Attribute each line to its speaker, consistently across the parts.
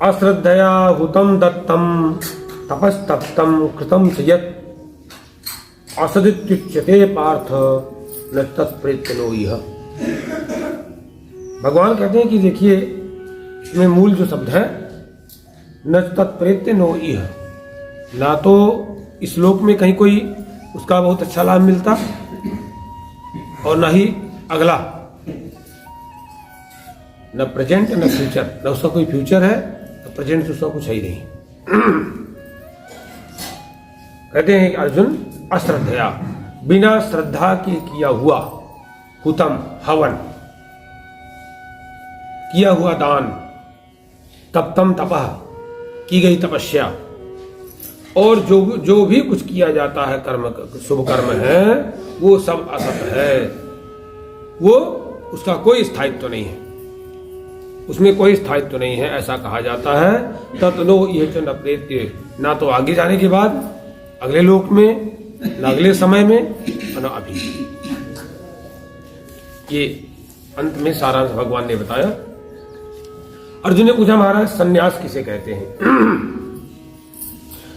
Speaker 1: अश्रद्धया हुतम दत्तम तपस्तप्तम कृतम च यत् असदित्युच्यते पार्थ न तत्प्रेत्यो इह। भगवान कहते हैं कि देखिए इसमें मूल जो शब्द है न तत्प्रेत्य नो इह, ना तो इस लोक में कहीं कोई उसका बहुत अच्छा लाभ मिलता और न ही अगला, न प्रेजेंट न फ्यूचर, न उसका कोई फ्यूचर है न प्रेजेंट से उसका कुछ है ही नहीं। कहते हैं कि अर्जुन अश्रद्धया, बिना श्रद्धा के किया हुआ हुतम हवन, किया हुआ दान, तप्तम तपः, की गई तपस्या, और जो भी कुछ किया जाता है कर्म, शुभ कर्म है, वो सब असत है, वो उसका कोई स्थायित्व नहीं है, उसमें कोई स्थायित्व नहीं है, ऐसा कहा जाता है। तत्नो यह च न प्रेत्य, ना तो आगे जाने के बाद अगले लोक में, न अगले समय में, न अभी। ये अंत में सारांश भगवान ने बताया। अर्जुन ने पूछा महाराज सन्यास किसे कहते हैं?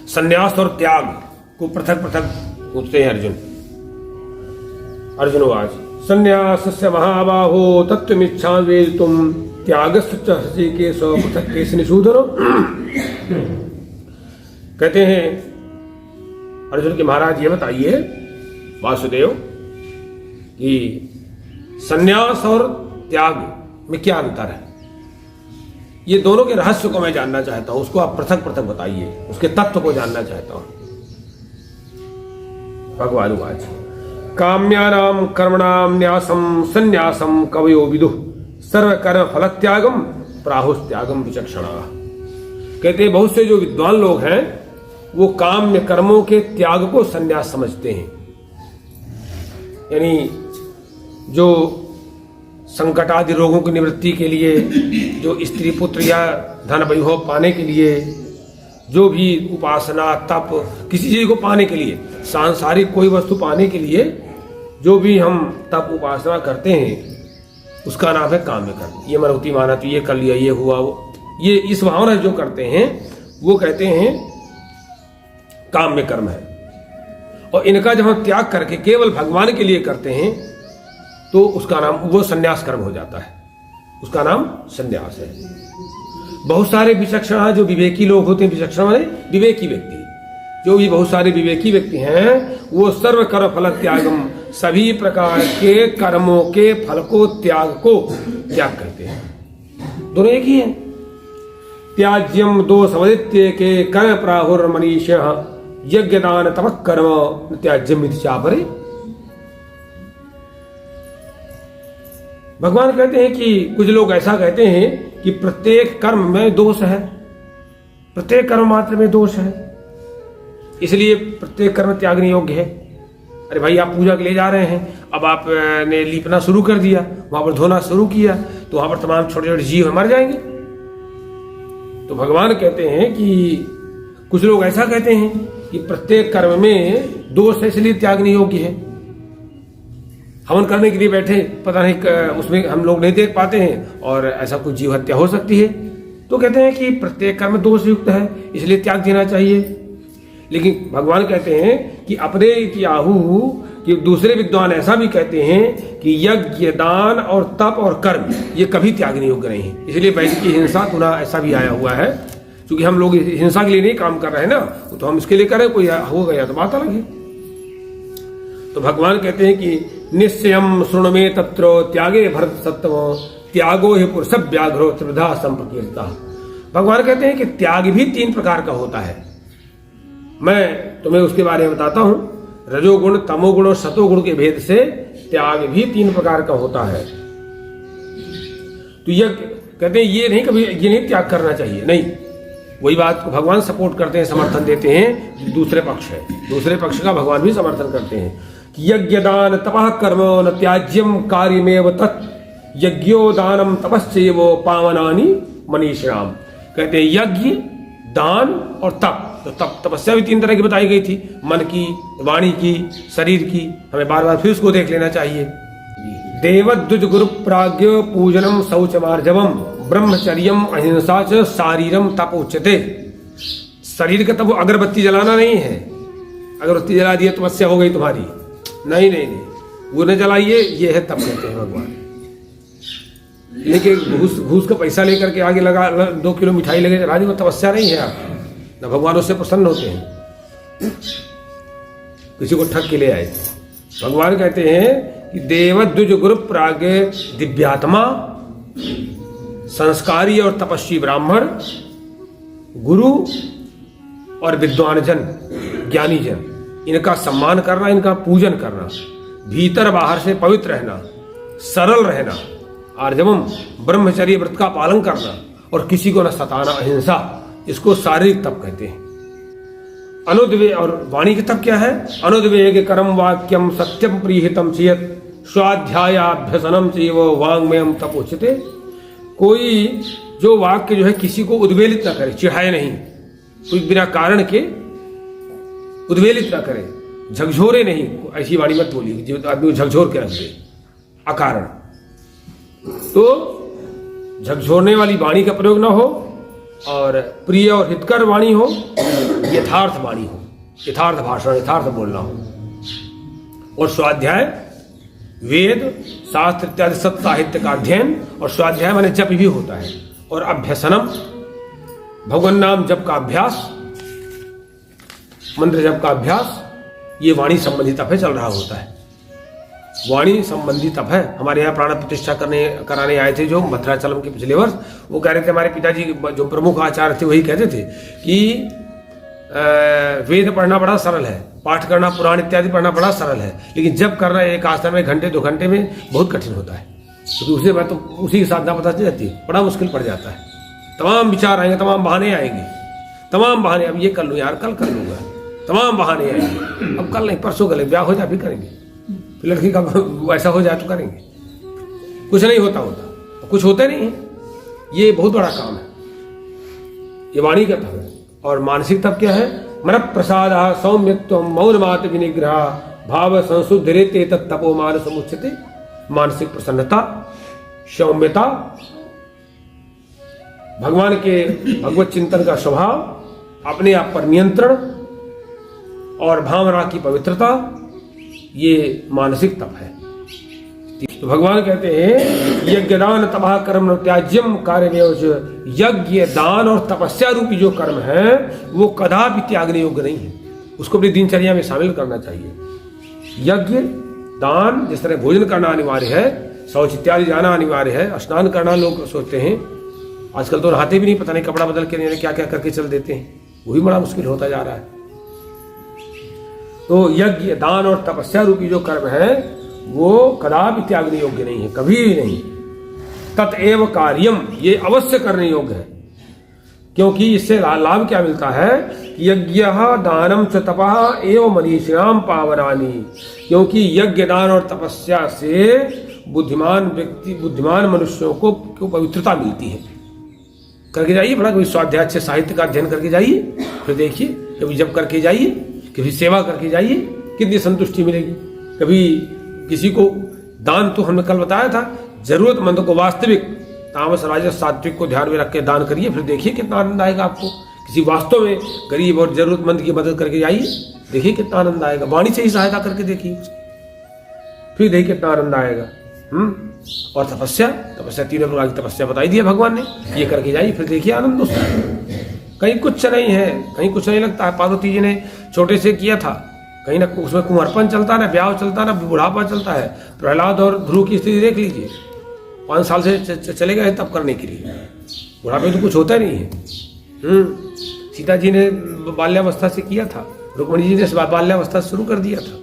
Speaker 1: सन्यास और त्याग को पृथक पृथक पूछते हैं अर्जुन। अर्जुनवाच सन्यासस्य महाबाहो तत्त्वमिच्छामि वेदितुम् त्यागस्य च हृषीकेश पृथक् केश निषूदन। कहते हैं अर्जुन के महाराज ये बताइए वासुदेव कि सन्यास और त्याग में क्या अंतर है? ये दोनों के रहस्य को मैं जानना चाहता हूं, उसको आप पृथक पृथक बताइए, उसके तत्व को जानना चाहता हूं। भगवान वाच काम्यानाम कर्मणाम न्यासम संन्यासम कवयो विदुः सर्व कर्म फल त्यागम प्राहुस्त्यागम विचक्षणा। कहते हैं बहुत से जो विद्वान लोग हैं वो काम्य कर्मों के त्याग को संन्यास समझते हैं, यानी जो संकट आदि रोगों की निवृत्ति के लिए, जो स्त्री पुत्र या धन वैभव पाने के लिए, जो भी उपासना तप किसी चीज को पाने के लिए, सांसारिक कोई वस्तु पाने के लिए जो भी हम तप उपासना करते हैं उसका नाम है काम्य कर्म। ये मनोती माना तो ये कर लिया, ये हुआ, वो ये इस भावना जो करते हैं वो कहते हैं काम्य कर्म है। और इनका जब हम त्याग करके केवल भगवान के लिए करते हैं तो उसका नाम वो संन्यास कर्म हो जाता है, उसका नाम संन्यास है। बहुत सारे विचक्षण जो विवेकी लोग होते हैं, विचक्षण माने विवेकी व्यक्ति, जो भी बहुत सारे विवेकी व्यक्ति हैं वो सर्व कर्म फल त्यागम, सभी प्रकार के कर्मों के फल को त्याग को त्याग करते हैं। दोनों एक ही है। त्याज्यम दोष अवदित्य के कर्म प्राहुर मनीष यज्ञ दान तपः कर्म त्याज्यम इति चापरे। भगवान कहते हैं कि कुछ लोग ऐसा कहते हैं कि प्रत्येक कर्म में दोष है, प्रत्येक कर्म मात्र में दोष है, इसलिए प्रत्येक कर्म त्यागने योग्य है। अरे भाई आप पूजा के लिए जा रहे हैं, अब आपने लीपना शुरू कर दिया, वहां पर धोना शुरू किया, तो वहां पर तमाम छोटे छोटे जीव मर जाएंगे। तो भगवान कहते हैं कि कुछ लोग ऐसा कहते हैं कि प्रत्येक कर्म में दोष है इसलिए त्यागने योग्य है। हवन करने के लिए बैठे, पता नहीं उसमें हम लोग नहीं देख पाते हैं और ऐसा कुछ जीव हत्या हो सकती है, तो कहते हैं कि प्रत्येक कर्म दोष युक्त है इसलिए त्याग देना चाहिए। लेकिन भगवान कहते हैं कि अपने की आहू कि दूसरे विद्वान ऐसा भी कहते हैं कि यज्ञ दान और तप और कर्म ये कभी त्यागने योग्य नहीं है। इसलिए वैदिक की हिंसा पुनः ऐसा भी आया हुआ है, क्योंकि हम लोग हिंसा के लिए नहीं काम कर रहे हैं ना, तो हम इसके लिए करें, कोई हो गया तो बात अलग है। तो भगवान कहते हैं कि निश्चयम शृणु मे तत्र त्यागे भरत सत्तम त्यागो ही पुरुष व्याघ्रो त्रिविधा संप्रकीर्ता। भगवान कहते हैं कि त्याग भी 3 प्रकार का होता है। मैं तुम्हें उसके बारे में बताता हूं। रजोगुण, तमोगुण और सतोगुण के भेद से त्याग भी 3 प्रकार का होता है। तो यह कहते हैं ये नहीं, कभी ये नहीं त्याग करना चाहिए, नहीं। वही बात को भगवान सपोर्ट करते हैं, समर्थन देते हैं। दूसरे पक्ष है, दूसरे पक्ष का भगवान भी समर्थन करते हैं कि यज्ञ दान तपः कर्म न त्याज्यम कार्यमेव तत् यज्ञो दानम तपश्चैव पावनानि मनीषिणाम। कहते हैं यज्ञ, दान और तप। तो तपस्या भी 3 तरह की बताई गई थी, मन की, वाणी की, शरीर की। हमें बार बार फिर उसको देख लेना चाहिए। देवद्विज गुरु प्राज्ञ पूजनम शौच मार्जवम ब्रह्मचर्यम अहिंसा च शारीरम तप उच्यते। शरीर का तप अगरबत्ती जलाना नहीं है। अगरबत्ती जला दिया तपस्या हो गई तुम्हारी, नहीं नहीं नहीं, वो न जलाइए, ये है तप कहते हैं भगवान। लेकिन घूस का पैसा लेकर के आगे लगा 2 किलो मिठाई लगे चला दी, वो तपस्या नहीं है। आप न भगवान उससे प्रसन्न होते हैं। किसी को ठग के ले आए, भगवान कहते हैं कि देवद्विज गुरु प्राग दिव्यात्मा, संस्कारी और तपस्वी ब्राह्मण, गुरु और विद्वान जन, ज्ञानी जन, इनका सम्मान करना, इनका पूजन करना, भीतर बाहर से पवित्र रहना, सरल रहना, आर्जवम ब्रह्मचर्य व्रत का पालन करना, और किसी को न सताना, अहिंसा, इसको शारीरिक तप कहते हैं। अनुद्वेग, और वाणी की तप क्या है? अनुद्वेग करम वाक्यम सत्यम प्रीहितम चेत स्वाध्यायाभ्यसनम चैव वाङ्मयम तप उच्यते। कोई जो वाक्य जो है किसी को उद्वेलित न करे, चिढ़ाए नहीं, कोई बिना कारण के उद्वेलित न करे, झकझोरे नहीं, ऐसी वाणी मत बोली जो आदमी को झकझोर के रख दे अकारण। तो झकझोरने वाली वाणी का प्रयोग न हो, और प्रिय और हितकर वाणी हो, यथार्थ वाणी हो, यथार्थ भाषण, यथार्थ बोलना हो। और स्वाध्याय, वेद शास्त्र इत्यादि सब साहित्य का अध्ययन, और स्वाध्याय माने जप भी होता है। और अभ्यसनम, भगवान नाम जप का अभ्यास, मंत्र जप का अभ्यास, ये वाणी संबंधी तप है, चल रहा होता है। वाणी संबंधी तप है। हमारे यहाँ प्राण प्रतिष्ठा कराने आए थे जो भद्राचलम के पिछले वर्ष, वो कह रहे थे, हमारे पिताजी जो प्रमुख आचार्य थे वही कहते थे कि वेद पढ़ना बड़ा सरल है, पाठ करना पुराण इत्यादि पढ़ना बड़ा सरल है, लेकिन जब करना एक आसन में घंटे 2 घंटे में बहुत कठिन होता है, क्योंकि उसके बाद तो उसी की साधना पता चल जाती है, बड़ा मुश्किल पड़ जाता है। तमाम विचार आएंगे, तमाम बहाने आएंगे, तमाम बहाने, अब ये कर लूँ यार, कल कर लूँगा, तमाम बहाने आएंगे, अब कल नहीं, परसों कर लेंगे, ब्याह हो जाए फिर करेंगे, फिर लड़की का ऐसा हो जाए तो करेंगे। कुछ नहीं होता, कुछ होते नहीं है। ये बहुत बड़ा काम है, ये वाणी का तप है। और मानसिक तप क्या है? मन प्रसाद सौम्यत्व मौन मात विनिग्रह भाव संशुद्धरेते तपो मानस समुच्यते। मानसिक प्रसन्नता, सौम्यता, भगवान के भगवत चिंतन का स्वभाव, अपने आप पर नियंत्रण और भावना की पवित्रता, ये मानसिक तप है। तो भगवान कहते हैं यज्ञ दान तपः कर्म त्याज्यम कार्य। यज्ञ दान और तपस्या रूपी जो कर्म है वो कदापि त्यागने योग्य नहीं है, उसको अपनी दिनचर्या में शामिल करना चाहिए। यज्ञ दान, जिस तरह भोजन करना अनिवार्य है, शौच इत्यादि जाना अनिवार्य है, स्नान करना, लोग सोचते हैं आजकल तो नहाते भी नहीं, पता नहीं कपड़ा बदल के क्या क्या करके चल देते हैं, वो भी बड़ा मुश्किल होता जा रहा है। तो यज्ञ दान और तपस्या रूपी जो कर्म है वो कदापि त्यागने योग्य नहीं है, कभी भी नहीं। ततएव कार्यम, ये अवश्य करने योग्य है, क्योंकि इससे लाभ क्या मिलता है? यज्ञ दानम च तपः एव मनीषिणाम पावनानि। क्योंकि यज्ञ दान और तपस्या से बुद्धिमान मनुष्यों को पवित्रता मिलती है। करके जाइए, बड़ा कोई स्वाध्याय अच्छे साहित्य का अध्ययन करके जाइए, फिर देखिए, कभी जब करके जाइए, कभी सेवा करके जाइए, कितनी संतुष्टि मिलेगी। कभी किसी को दान, तो हमने कल बताया था, जरूरतमंद को वास्तविक तामस राजस सात्विक को ध्यान में रख के दान करिए, फिर देखिए कितना आनंद आएगा आपको। किसी वास्तव में गरीब और जरूरतमंद की मदद करके जाइए, देखिए कितना आनंद आएगा। वाणी से ही सहायता करके देखिए, फिर देखिए कितना आनंद आएगा। और तपस्या 3 प्रकार की तपस्या बताई दी है भगवान ने, ये करके जाइए, फिर देखिए आनंद उसका। कहीं कुछ नहीं है, कहीं कुछ नहीं लगता है। पार्वती जी ने छोटे से किया था, कहीं ना उसमें कुंवरपन चलता, ना ब्याह चलता, ना बुढ़ापा चलता है। प्रहलाद और ध्रुव की स्थिति देख लीजिए, 5 साल से चले गए तब करने के लिए, बुढ़ापे तो कुछ होता नहीं है। सीता जी ने बाल्यावस्था से किया था, रुक्मिणी जी ने बाल्यावस्था से शुरू कर दिया था।